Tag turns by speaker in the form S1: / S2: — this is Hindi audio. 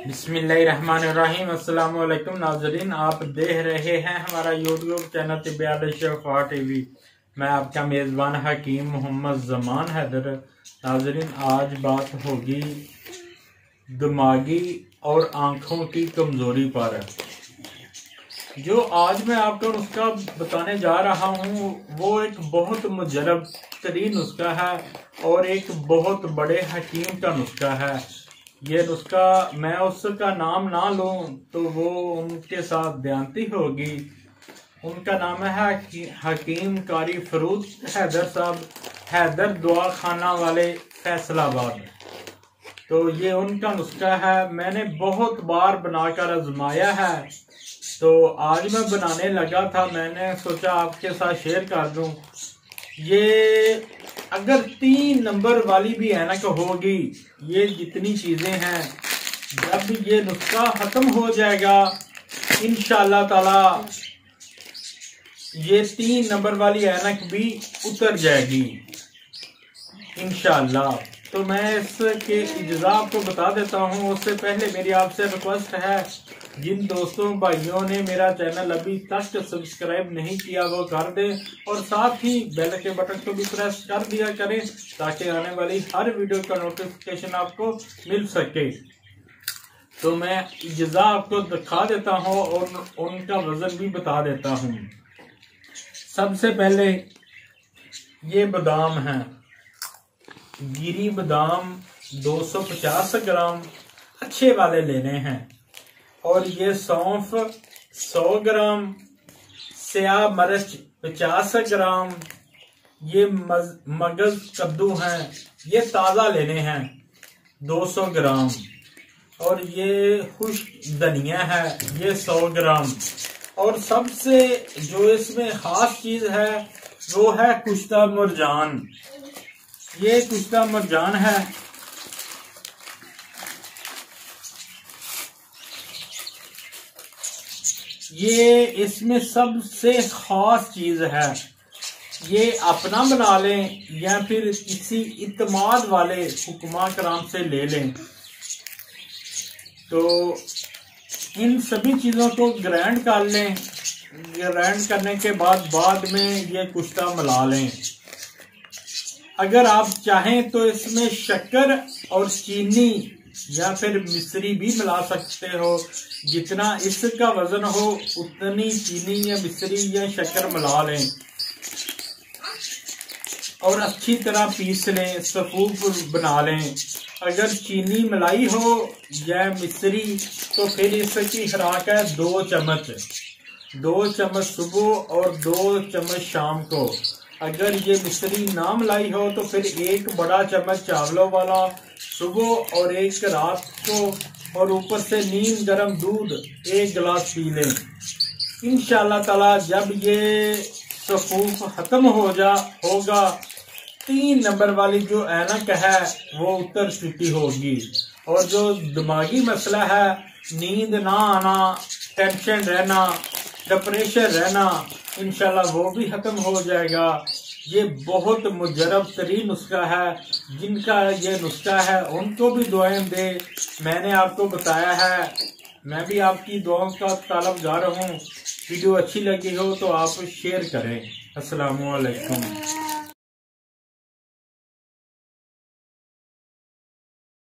S1: बिस्मिल्लाहिर्रहमानिर्रहीम। अस्सलाम वालेकुम नाज़रीन, आप देख रहे हैं हमारा यूट्यूब चैनल तिब्बियात शिफा टीवी। मैं आपका मेज़बान हकीम मोहम्मद ज़मान हैदर। नाज़रीन, आज बात होगी दिमागी और आँखों की कमज़ोरी पर। जो आज मैं आपको नुस्खा बताने जा रहा हूँ वो एक बहुत मुजरब तरीन नुस्खा है और एक बहुत बड़े हकीम का नुस्खा है। ये नुस्खा मैं उसका नाम ना लूं तो वो उनके साथ बयानती होगी। उनका नाम है हकीम कारी फरूद हैदर साहब, हैदर दुआ खाना वाले फैसलाबाद। तो ये उनका नुस्खा है। मैंने बहुत बार बनाकर आजमाया है, तो आज मैं बनाने लगा था, मैंने सोचा आपके साथ शेयर कर दूं। ये अगर 3 नंबर वाली भी ऐनक होगी, ये जितनी चीजें हैं, जब ये नुस्खा खत्म हो जाएगा इंशाअल्लाह ताला ये 3 नंबर वाली ऐनक भी उतर जाएगी इंशाअल्लाह। तो मैं इसके इज्जा आपको बता देता हूँ। उससे पहले मेरी आपसे रिक्वेस्ट है, जिन दोस्तों भाइयों ने मेरा चैनल अभी तक सब्सक्राइब नहीं किया वो कर दें और साथ ही बेल के बटन को भी प्रेस कर दिया करें ताकि आने वाली हर वीडियो का नोटिफिकेशन आपको मिल सके। तो मैं इज्जा आपको दिखा देता हूँ और उनका वजन भी बता देता हूँ। सबसे पहले ये बादाम है, गिरी बादाम 250 ग्राम अच्छे वाले लेने हैं। और ये सौंफ 100 ग्राम, स्याह मिर्च 50 ग्राम, ये मगज कद्दू हैं, ये ताज़ा लेने हैं 200 ग्राम। और ये खुश्क धनिया है, ये 100 ग्राम। और सबसे जो इसमें खास चीज है वो है कुश्ता मुरजान। ये कुश्ता मुरजान है, ये इसमें सबसे खास चीज है। ये अपना बना लें या फिर किसी इत्माद वाले हुक्मा कराम से ले लें। तो इन सभी चीजों को ग्राइंड कर लें। ग्राइंड करने के बाद में ये कुश्ता मिला लें। अगर आप चाहें तो इसमें शक्कर और चीनी या फिर मिश्री भी मिला सकते हो। जितना इसका वजन हो उतनी चीनी या मिश्री या शक्कर मिला लें और अच्छी तरह पीस लें, सफूफ बना लें। अगर चीनी मिलाई हो या मिश्री तो फिर इसकी खुराक है 2 चम्मच। 2 चम्मच सुबह और 2 चम्मच शाम को। अगर ये मिश्री ना मिलाई हो तो फिर 1 बड़ा चम्मच चावलों वाला सुबह और 1 रात को, और ऊपर से नीम गर्म दूध 1 गिलास पी लें। इंशाअल्लाह ताला जब ये सफूफ खत्म होगा 3 नंबर वाली जो ऐनक है वो उतर चुकी होगी। और जो दिमागी मसला है, नींद ना आना, टेंशन रहना, डिप्रेशन रहना, इंशाल्लाह वो भी खत्म हो जाएगा। ये बहुत मुजरब तरीन नुस्खा है। जिनका ये नुस्खा है उनको भी दुआएं दे। मैंने आपको बताया है, मैं भी आपकी दुआओं का तलबगार हूँ। वीडियो अच्छी लगी हो तो आप शेयर करें। अस्सलामु अलैकुम।